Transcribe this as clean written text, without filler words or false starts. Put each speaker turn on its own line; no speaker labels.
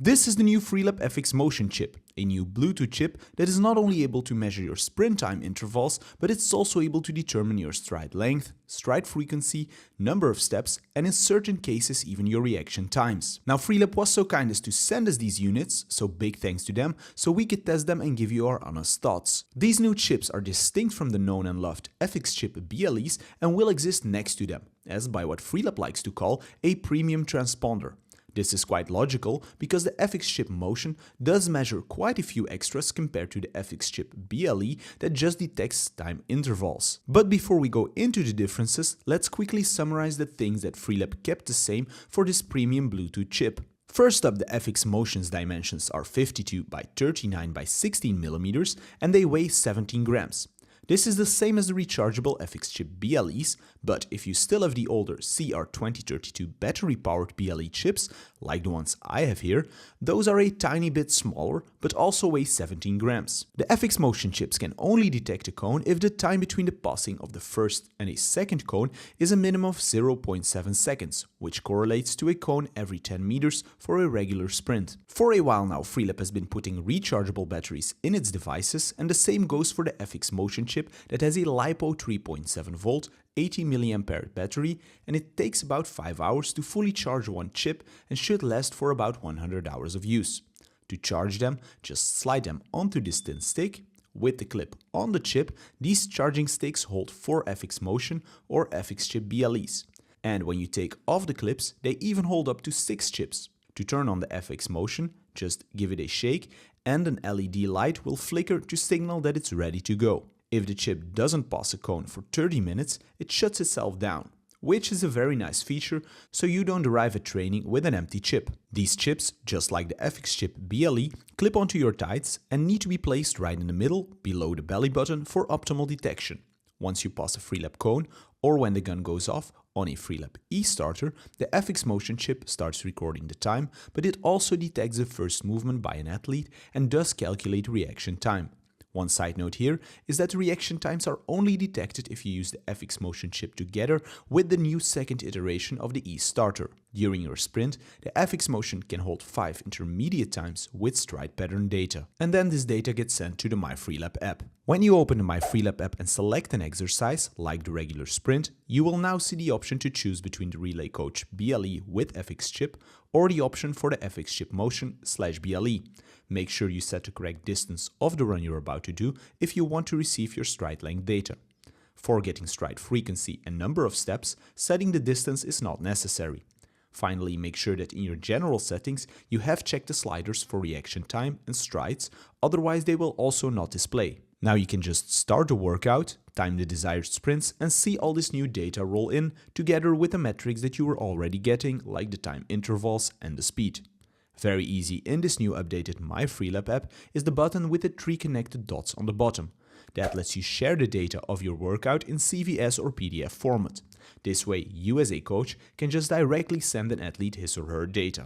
This is the new Freelap FxMotion chip, a new Bluetooth chip that is not only able to measure your sprint time intervals, but it's also able to determine your stride length, stride frequency, number of steps, and in certain cases even your reaction times. Now Freelap was so kind as to send us these units, so big thanks to them, so we could test them and give you our honest thoughts. These new chips are distinct from the known and loved FX chip BLEs and will exist next to them, as by what Freelap likes to call a premium transponder. This is quite logical because the FxMotion does measure quite a few extras compared to the FX chip BLE that just detects time intervals. But before we go into the differences, let's quickly summarize the things that Freelap kept the same for this premium Bluetooth chip. First up, the FxMotion's dimensions are 52 by 39 by 16 mm and they weigh 17 grams. This is the same as the rechargeable FX chip BLEs, but if you still have the older CR2032 battery-powered BLE chips, like the ones I have here, those are a tiny bit smaller, but also weigh 17 grams. The FxMotion chips can only detect a cone if the time between the passing of the first and a second cone is a minimum of 0.7 seconds, which correlates to a cone every 10 meters for a regular sprint. For a while now, Freelap has been putting rechargeable batteries in its devices, and the same goes for the FxMotion chip that has a LiPo 3.7 volt 80 mAh battery, and it takes about 5 hours to fully charge one chip and should last for about 100 hours of use. To charge them, just slide them onto this thin stick. With the clip on the chip, these charging sticks hold 4 FxMotion or FX chip BLEs. And when you take off the clips, they even hold up to 6 chips. To turn on the FxMotion, just give it a shake and an LED light will flicker to signal that it's ready to go. If the chip doesn't pass a cone for 30 minutes, it shuts itself down, which is a very nice feature, so you don't arrive at training with an empty chip. These chips, just like the FX chip BLE, clip onto your tights and need to be placed right in the middle, below the belly button for optimal detection. Once you pass a Freelap cone, or when the gun goes off on a Freelap e-starter, the FxMotion chip starts recording the time, but it also detects the first movement by an athlete and does calculate reaction time. One side note here is that the reaction times are only detected if you use the FxMotion chip together with the new second iteration of the e-starter. During your sprint, the FxMotion can hold 5 intermediate times with stride pattern data. And then this data gets sent to the MyFreelap app. When you open the MyFreelap app and select an exercise, like the regular sprint, you will now see the option to choose between the Relay Coach BLE with FX chip or the option for the FxMotion/BLE. Make sure you set the correct distance of the run you're about to do if you want to receive your stride length data. For getting stride frequency and number of steps, setting the distance is not necessary. Finally, make sure that in your general settings you have checked the sliders for reaction time and strides, otherwise they will also not display. Now you can just start the workout, time the desired sprints and see all this new data roll in together with the metrics that you were already getting, like the time intervals and the speed. Very easy in this new updated MyFreelap app is the button with the 3 connected dots on the bottom. That lets you share the data of your workout in CVS or PDF format. This way, you as a coach can just directly send an athlete his or her data.